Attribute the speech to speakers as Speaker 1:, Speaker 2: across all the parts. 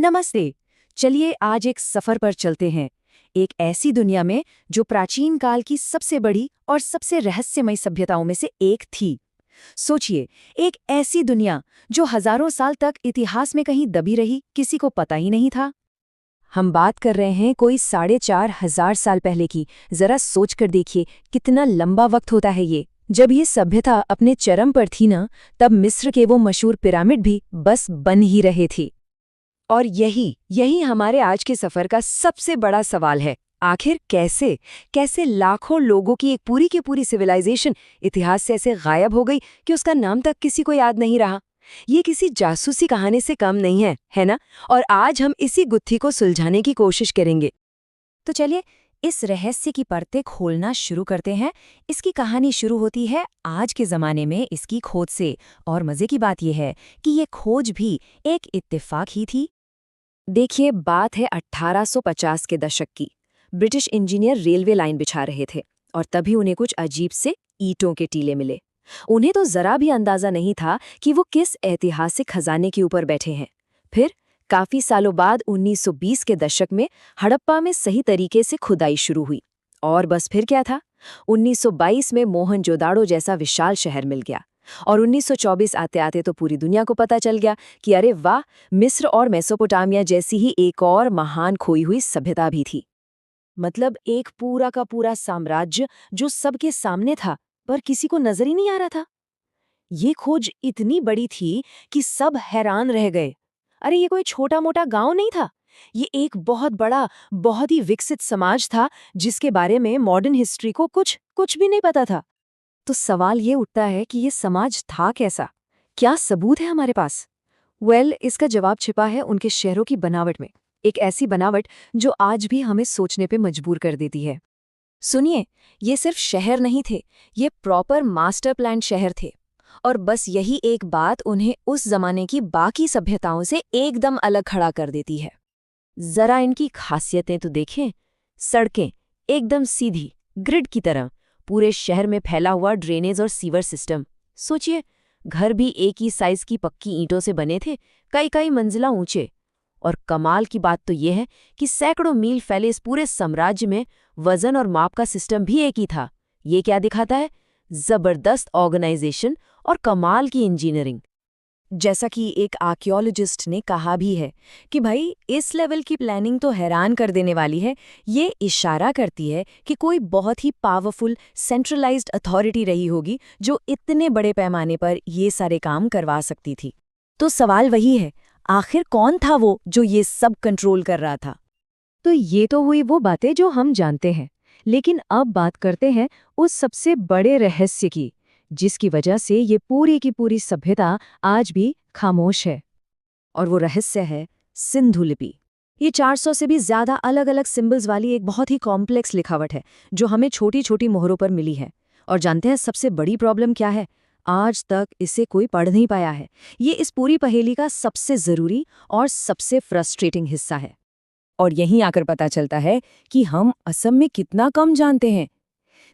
Speaker 1: नमस्ते। चलिए आज एक सफर पर चलते हैं, एक ऐसी दुनिया में जो प्राचीन काल की सबसे बड़ी और सबसे रहस्यमय सभ्यताओं में से एक थी। सोचिए, एक ऐसी दुनिया जो हजारों साल तक इतिहास में कहीं दबी रही, किसी को पता ही नहीं था। हम बात कर रहे हैं कोई 4,500 साल पहले की। जरा सोच कर देखिए कितना लंबा वक्त होता है ये। जब ये सभ्यता अपने चरम पर थी ना, तब मिस्र के वो मशहूर पिरामिड भी बस बन ही रहे थे। और यही हमारे आज के सफर का सबसे बड़ा सवाल है। आखिर कैसे कैसे लाखों लोगों की एक पूरी की पूरी सिविलाइजेशन इतिहास से ऐसे गायब हो गई कि उसका नाम तक किसी को याद नहीं रहा। ये किसी जासूसी कहानी से कम नहीं है ना? और आज हम इसी गुत्थी को सुलझाने की कोशिश करेंगे। तो चलिए इस रहस्य की परतें खोलना शुरू करते हैं। इसकी कहानी शुरू होती है आज के ज़माने में इसकी खोज से। और मज़े की बात यह है कि ये खोज भी एक इत्तेफाक ही थी। देखिए, बात है 1850 के दशक की। ब्रिटिश इंजीनियर रेलवे लाइन बिछा रहे थे और तभी उन्हें कुछ अजीब से ईंटों के टीले मिले। उन्हें तो जरा भी अंदाजा नहीं था कि वो किस ऐतिहासिक खजाने के ऊपर बैठे हैं। फिर काफी सालों बाद 1920 के दशक में हड़प्पा में सही तरीके से खुदाई शुरू हुई। और बस फिर क्या था, 1922 में मोहनजोदाड़ो जैसा विशाल शहर मिल गया। और 1924 आते आते तो पूरी दुनिया को पता चल गया कि अरे वाह, मिस्र और मेसोपोटामिया जैसी ही एक और महान खोई हुई सभ्यता भी थी। मतलब एक पूरा का पूरा साम्राज्य जो सबके सामने था, पर किसी को नजर ही नहीं आ रहा था। ये खोज इतनी बड़ी थी कि सब हैरान रह गए। अरे ये कोई छोटा मोटा गांव नहीं था, ये एक बहुत बड़ा, बहुत ही विकसित समाज था जिसके बारे में मॉडर्न हिस्ट्री को कुछ भी नहीं पता था। तो सवाल ये उठता है कि ये समाज था कैसा? क्या सबूत है हमारे पास? इसका जवाब छिपा है उनके शहरों की बनावट में। एक ऐसी बनावट जो आज भी हमें सोचने पे मजबूर कर देती है। सुनिए, ये सिर्फ शहर नहीं थे, ये प्रॉपर मास्टर प्लान शहर थे। और बस यही एक बात उन्हें उस जमाने की बाकी सभ्यताओं से एकदम अलग खड़ा कर देती है। जरा इनकी खासियतें तो देखें। सड़कें एकदम सीधी, ग्रिड की तरह, पूरे शहर में फैला हुआ ड्रेनेज और सीवर सिस्टम। सोचिए, घर भी एक ही साइज की पक्की ईंटों से बने थे, कई कई मंजिला ऊंचे। और कमाल की बात तो यह है कि सैकड़ों मील फैले इस पूरे साम्राज्य में वजन और माप का सिस्टम भी एक ही था। ये क्या दिखाता है? जबरदस्त ऑर्गेनाइजेशन और कमाल की इंजीनियरिंग। जैसा कि एक आर्कियोलॉजिस्ट ने कहा भी है कि भाई, इस लेवल की प्लानिंग तो हैरान कर देने वाली है। ये इशारा करती है कि कोई बहुत ही पावरफुल सेंट्रलाइज्ड अथॉरिटी रही होगी जो इतने बड़े पैमाने पर ये सारे काम करवा सकती थी। तो सवाल वही है, आखिर कौन था वो जो ये सब कंट्रोल कर रहा था? तो ये तो हुई वो बातें जो हम जानते हैं, लेकिन अब बात करते हैं उस सबसे बड़े रहस्य की, जिसकी वजह से ये पूरी की पूरी सभ्यता आज भी खामोश है। और वो रहस्य है सिंधु लिपि। ये 400 से भी ज्यादा अलग अलग सिंबल्स वाली एक बहुत ही कॉम्प्लेक्स लिखावट है जो हमें छोटी छोटी मोहरों पर मिली है। और जानते हैं सबसे बड़ी प्रॉब्लम क्या है? आज तक इसे कोई पढ़ नहीं पाया है। ये इस पूरी पहेली का सबसे जरूरी और सबसे फ्रस्ट्रेटिंग हिस्सा है। और यहीं आकर पता चलता है कि हम असम में कितना कम जानते हैं।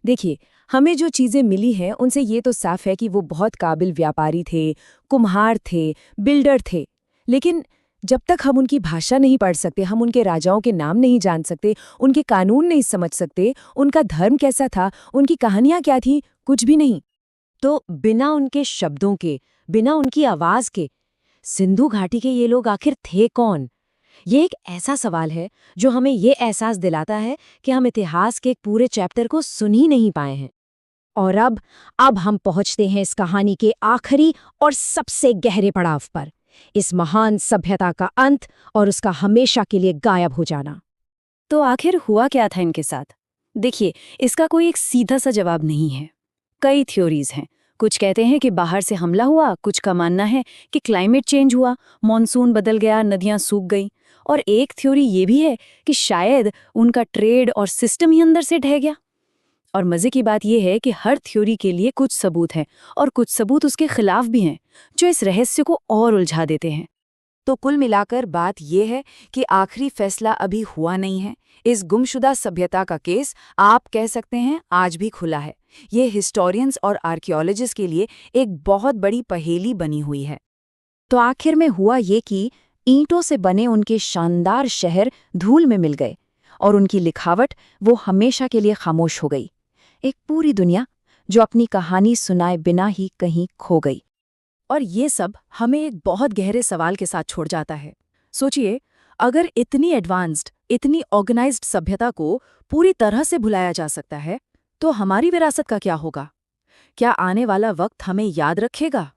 Speaker 1: देखिए, हमें जो चीज़ें मिली हैं उनसे ये तो साफ है कि वो बहुत काबिल व्यापारी थे, कुम्हार थे, बिल्डर थे। लेकिन जब तक हम उनकी भाषा नहीं पढ़ सकते, हम उनके राजाओं के नाम नहीं जान सकते, उनके कानून नहीं समझ सकते, उनका धर्म कैसा था, उनकी कहानियाँ क्या थीं, कुछ भी नहीं। तो बिना उनके शब्दों के, बिना उनकी आवाज़ के, सिंधु घाटी के ये लोग आखिर थे कौन? ये एक ऐसा सवाल है जो हमें ये एहसास दिलाता है कि हम इतिहास के एक पूरे चैप्टर को सुन ही नहीं पाए हैं। और अब हम पहुंचते हैं इस कहानी के आखिरी और सबसे गहरे पड़ाव पर, इस महान सभ्यता का अंत और उसका हमेशा के लिए गायब हो जाना। तो आखिर हुआ क्या था इनके साथ? देखिए, इसका कोई एक सीधा सा जवाब नहीं है। कई थ्योरीज हैं। कुछ कहते हैं कि बाहर से हमला हुआ, कुछ का मानना है कि क्लाइमेट चेंज हुआ, मॉनसून बदल गया, नदियां सूख गईं। और एक थ्योरी ये भी है कि शायद उनका ट्रेड और सिस्टम ही अंदर से ढह गया। और मजे की बात यह है कि हर थ्योरी के लिए कुछ सबूत हैं और कुछ सबूत उसके खिलाफ भी हैं, जो इस रहस्य को और उलझा देते हैं। तो कुल मिलाकर बात यह है कि आखिरी फैसला अभी हुआ नहीं है। इस गुमशुदा सभ्यता का केस, आप कह सकते हैं, आज भी खुला है। ये हिस्टोरियंस और आर्कियोलॉजिस्ट के लिए एक बहुत बड़ी पहेली बनी हुई है। तो आखिर में हुआ ये कि ईंटों से बने उनके शानदार शहर धूल में मिल गए और उनकी लिखावट वो हमेशा के लिए खामोश हो गई। एक पूरी दुनिया जो अपनी कहानी सुनाए बिना ही कहीं खो गई। और ये सब हमें एक बहुत गहरे सवाल के साथ छोड़ जाता है। सोचिए, अगर इतनी एडवांस्ड, इतनी ऑर्गेनाइज्ड सभ्यता को पूरी तरह से भुलाया जा सकता है, तो हमारी विरासत का क्या होगा? क्या आने वाला वक्त हमें याद रखेगा?